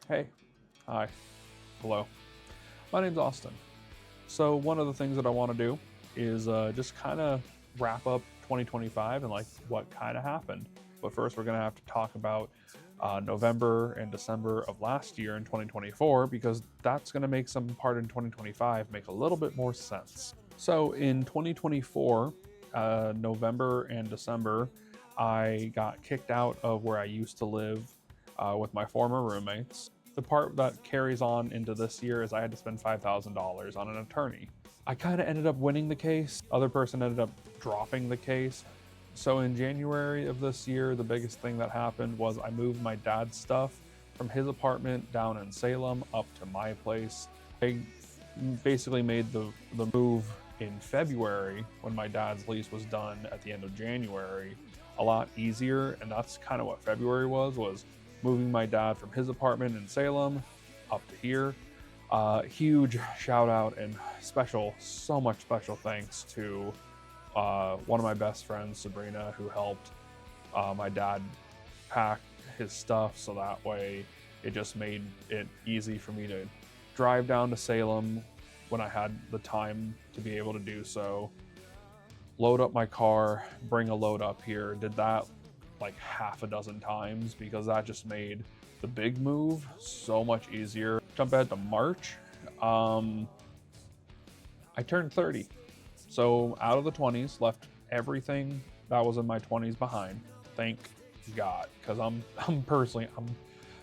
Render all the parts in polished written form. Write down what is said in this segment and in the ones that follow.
Hey, hi, hello. My name's Austin. So one of the things that I want to do is just kind of wrap up 2025 and like what kind of happened. But first, we're gonna have to talk about November and December of last year in 2024 because that's gonna make some part in 2025 make a little bit more sense. So in 2024, November and December, I got kicked out of where I used to live with my former roommates. The part that carries on into this year is I had to spend $5,000 on an attorney. I kind of ended up winning the case. Other person ended up dropping the case. So in January of this year, the biggest thing that happened was I moved my dad's stuff from his apartment down in Salem up to my place. I basically made the move in February when my dad's lease was done at the end of January a lot easier, and that's kind of what February was moving my dad from his apartment in Salem up to here. Huge shout out and so much special thanks to one of my best friends, Sabrina, who helped my dad pack his stuff so that way it just made it easy for me to drive down to Salem when I had the time to be able to do so, load up my car, bring a load up here. Did that like half a dozen times because that just made the big move so much easier. Jump ahead to March. I turned 30. So out of the 20s, left everything that was in my 20s behind. Thank God, because I'm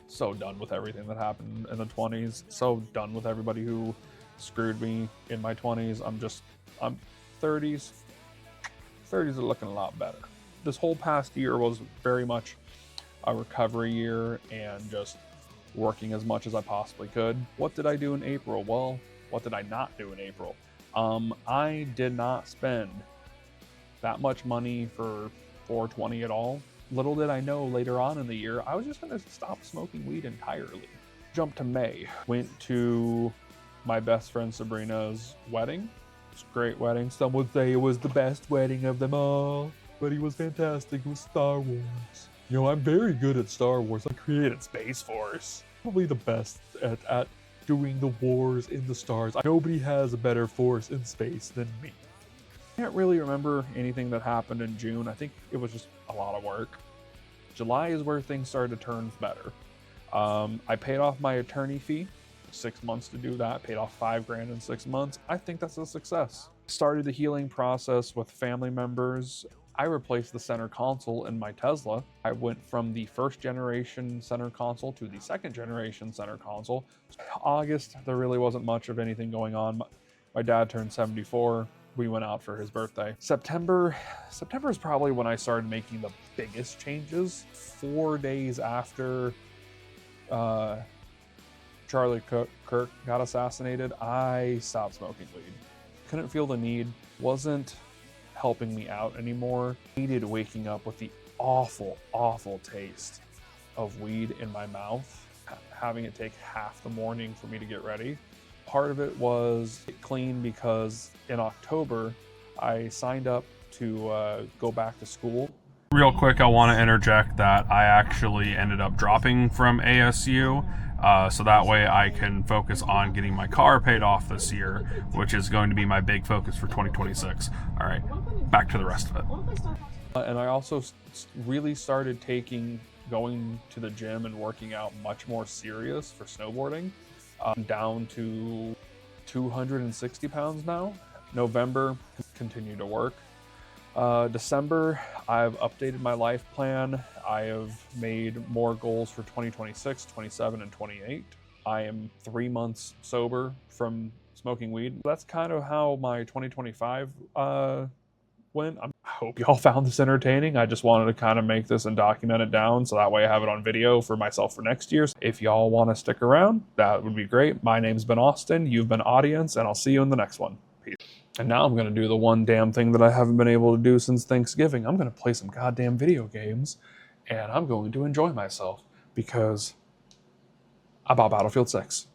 so done with everything that happened in the 20s. So done with everybody who screwed me in my 20s. I'm 30s. 30s are looking a lot better. This whole past year was very much a recovery year and just working as much as I possibly could. What did I do in April? Well, what did I not do in April? I did not spend that much money for 420 at all. Little did I know later on in the year, I was just gonna stop smoking weed entirely. Jump to May. Went to my best friend Sabrina's wedding. It was a great wedding. Some would say it was the best wedding of them all, but he was fantastic. It was Star Wars. You know, I'm very good at Star Wars. I created Space Force. Probably the best at doing the wars in the stars. Nobody has a better force in space than me. I can't really remember anything that happened in June. I think it was just a lot of work. July is where things started to turn better. I paid off my attorney fee. 6 months to do that. Paid off $5,000 in 6 months. I think that's a success. Started the healing process with family members. I replaced the center console in my Tesla. I went from the first generation center console to the second generation center console. August, there really wasn't much of anything going on. My dad turned 74. We went out for his birthday. September is probably when I started making the biggest changes. 4 days after Charlie Kirk got assassinated, I stopped smoking weed. Couldn't feel the need, wasn't helping me out anymore. Hated waking up with the awful, awful taste of weed in my mouth, having it take half the morning for me to get ready. Part of it was clean because in October, I signed up to go back to school. Real quick, I want to interject that I actually ended up dropping from ASU, so that way I can focus on getting my car paid off this year, which is going to be my big focus for 2026. All right, back to the rest of it. And I also really started going to the gym and working out much more serious for snowboarding. I'm down to 260 pounds now. November, continue to work. December, I've updated my life plan. I have made more goals for 2026, 27, and 28. I am 3 months sober from smoking weed. That's kind of how my 2025 went. I hope y'all found this entertaining. I just wanted to kind of make this and document it down so that way I have it on video for myself for next year. If y'all want to stick around, that would be great. My name's been Austin. You've been audience, and I'll see you in the next one. Peace. And now I'm going to do the one damn thing that I haven't been able to do since Thanksgiving. I'm going to play some goddamn video games, and I'm going to enjoy myself because I bought Battlefield 6.